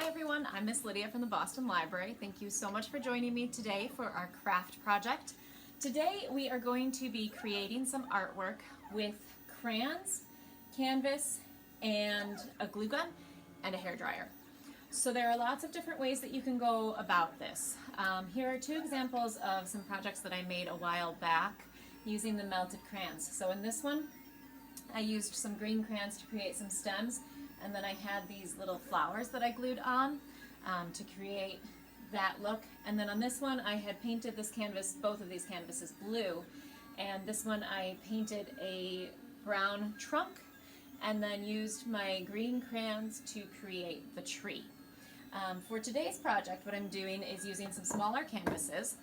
Hi everyone, I'm Miss Lydia from the Boston Library. Thank you so much for joining me today for our craft project. Today we are going to be creating some artwork with crayons, canvas, and a glue gun and a hairdryer. So there are lots of different ways that you can go about this. Here are two examples of some projects that I made a while back using the melted crayons. So in this one, I used some green crayons to create some stems, and then I had these little flowers that I glued on to create that look. And then on this one, I had painted this canvas, both of these canvases, blue, and this one I painted a brown trunk and then used my green crayons to create the tree. For today's project, what I'm doing is using some smaller canvases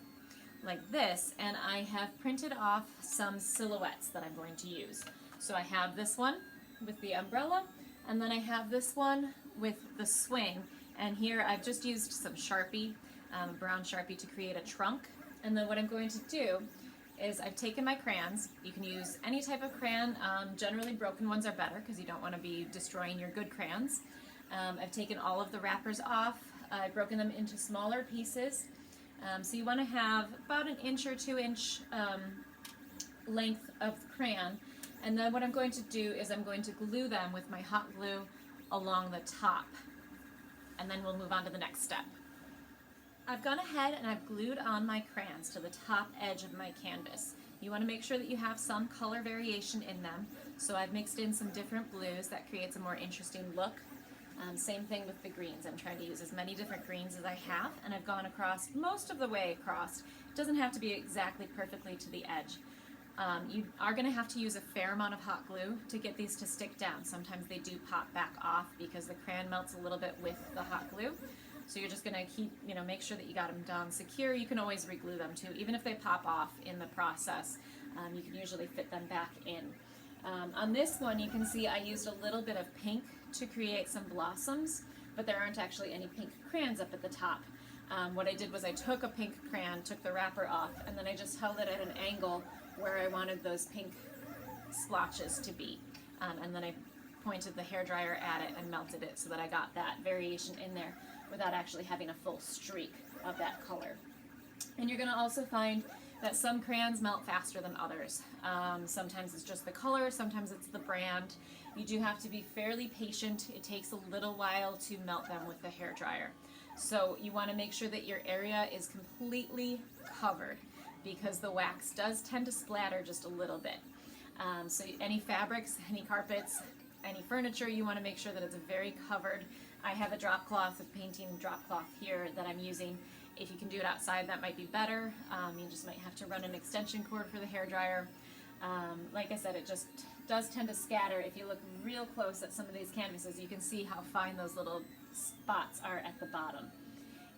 like this, and I have printed off some silhouettes that I'm going to use. So I have this one with the umbrella, and then I have this one with the swing, and here I've just used some Sharpie, brown Sharpie, to create a trunk. And then what I'm going to do is I've taken my crayons. You can use any type of crayon. Generally broken ones are better because you don't want to be destroying your good crayons. I've taken all of the wrappers off. I've broken them into smaller pieces. So you want to have about an inch or 2 inch length of crayon. And then what I'm going to do is I'm going to glue them with my hot glue along the top. And then we'll move on to the next step. I've gone ahead and I've glued on my crayons to the top edge of my canvas. You want to make sure that you have some color variation in them. So I've mixed in some different blues that creates a more interesting look. Same thing with the greens. I'm trying to use as many different greens as I have, and I've gone across most of the way across. It doesn't have to be exactly perfectly to the edge. You are going to have to use a fair amount of hot glue to get these to stick down. Sometimes they do pop back off because the crayon melts a little bit with the hot glue. So you're just going to keep, make sure that you got them down secure. You can always re-glue them too. Even if they pop off in the process, you can usually fit them back in. On this one, you can see I used a little bit of pink to create some blossoms, but there aren't actually any pink crayons up at the top. What I did was I took a pink crayon, took the wrapper off, and then I just held it at an angle where I wanted those pink splotches to be. And then I pointed the hairdryer at it and melted it so that I got that variation in there without actually having a full streak of that color. And you're going to also find that some crayons melt faster than others. Sometimes it's just the color, sometimes it's the brand. You do have to be fairly patient. It takes a little while to melt them with the hairdryer. So you want to make sure that your area is completely covered, because the wax does tend to splatter just a little bit. So any fabrics, any carpets, any furniture, you want to make sure that it's very covered. I have a drop cloth, a painting drop cloth here that I'm using. If you can do it outside, that might be better. You just might have to run an extension cord for the hairdryer. Like I said, it just does tend to scatter. If you look real close at some of these canvases, you can see how fine those little spots are at the bottom.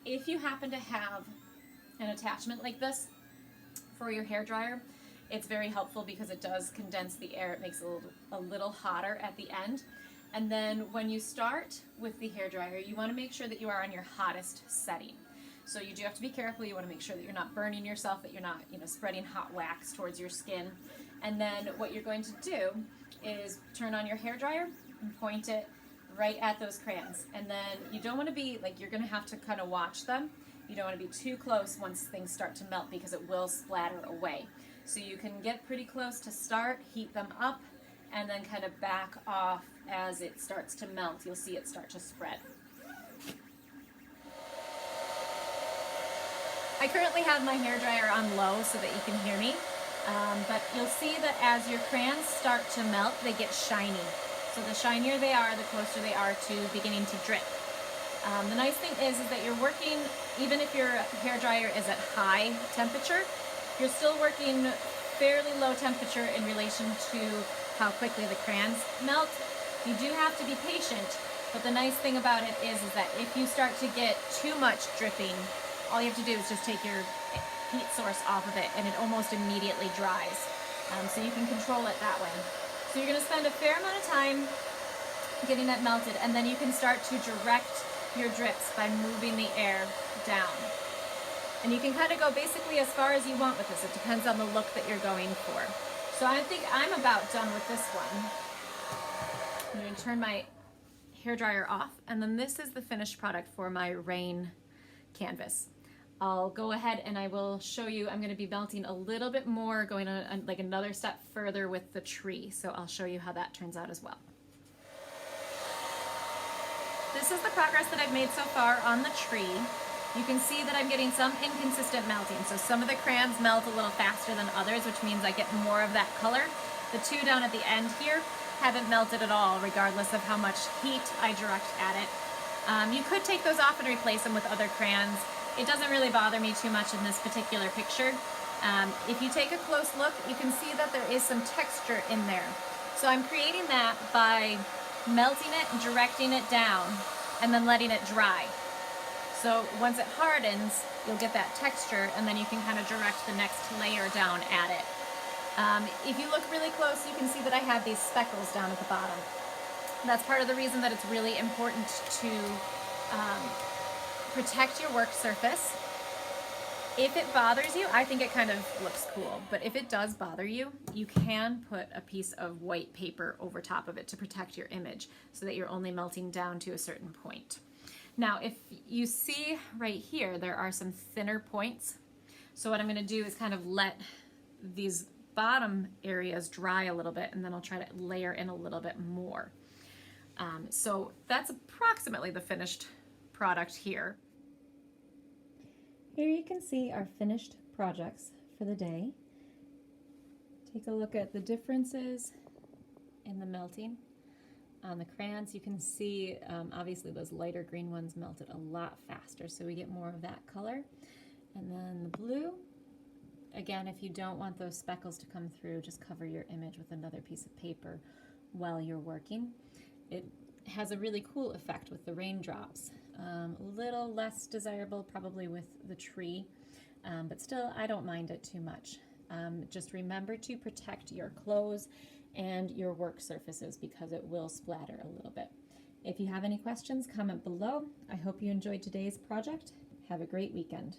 If you happen to have an attachment like this for your hairdryer, it's very helpful because it does condense the air. It makes it a little hotter at the end. And then when you start with the hairdryer, you want to make sure that you are on your hottest setting. So you do have to be careful. You want to make sure that you're not burning yourself, that you're not, spreading hot wax towards your skin. And then what you're going to do is turn on your hairdryer and point it right at those crayons. And then you don't want to be, you're going to have to kind of watch them. You don't want to be too close once things start to melt because it will splatter away. So you can get pretty close to start, heat them up, and then kind of back off as it starts to melt. You'll see it start to spread. I currently have my hairdryer on low so that you can hear me, but you'll see that as your crayons start to melt, they get shiny. So the shinier they are, the closer they are to beginning to drip. The nice thing is that you're working, even if your hairdryer is at high temperature, you're still working fairly low temperature in relation to how quickly the crayons melt. You do have to be patient, but the nice thing about it is that if you start to get too much dripping, all you have to do is just take your heat source off of it and it almost immediately dries. So you can control it that way. So you're going to spend a fair amount of time getting that melted, and then you can start to direct your drips by moving the air down. And you can kind of go basically as far as you want with this. It depends on the look that you're going for. So I think I'm about done with this one. I'm going to turn my hairdryer off, and then this is the finished product for my rain canvas. I'll go ahead and I will show you, I'm going to be melting a little bit more, going on like another step further with the tree, so I'll show you how that turns out as well. This is the progress that I've made so far on the tree. You can see that I'm getting some inconsistent melting, so some of the crayons melt a little faster than others, which means I get more of that color. The two down at the end here haven't melted at all, regardless of how much heat I direct at it. You could take those off and replace them with other crayons. It doesn't really bother me too much in this particular picture. If you take a close look, you can see that there is some texture in there. So I'm creating that by melting it and directing it down and then letting it dry. So once it hardens, you'll get that texture, and then you can kind of direct the next layer down at it. If you look really close, you can see that I have these speckles down at the bottom. That's part of the reason that it's really important to protect your work surface. If it bothers you, I think it kind of looks cool, but if it does bother you, you can put a piece of white paper over top of it to protect your image so that you're only melting down to a certain point. Now, if you see right here, there are some thinner points. So what I'm going to do is kind of let these bottom areas dry a little bit, and then I'll try to layer in a little bit more. So that's approximately the finished product here. Here you can see our finished projects for the day. Take a look at the differences in the melting. On the crayons, you can see obviously those lighter green ones melted a lot faster, so we get more of that color. And then the blue, again, if you don't want those speckles to come through, just cover your image with another piece of paper while you're working. It has a really cool effect with the raindrops. A little less desirable probably with the tree, but still I don't mind it too much. Just remember to protect your clothes and your work surfaces because it will splatter a little bit. If you have any questions, comment below. I hope you enjoyed today's project. Have a great weekend.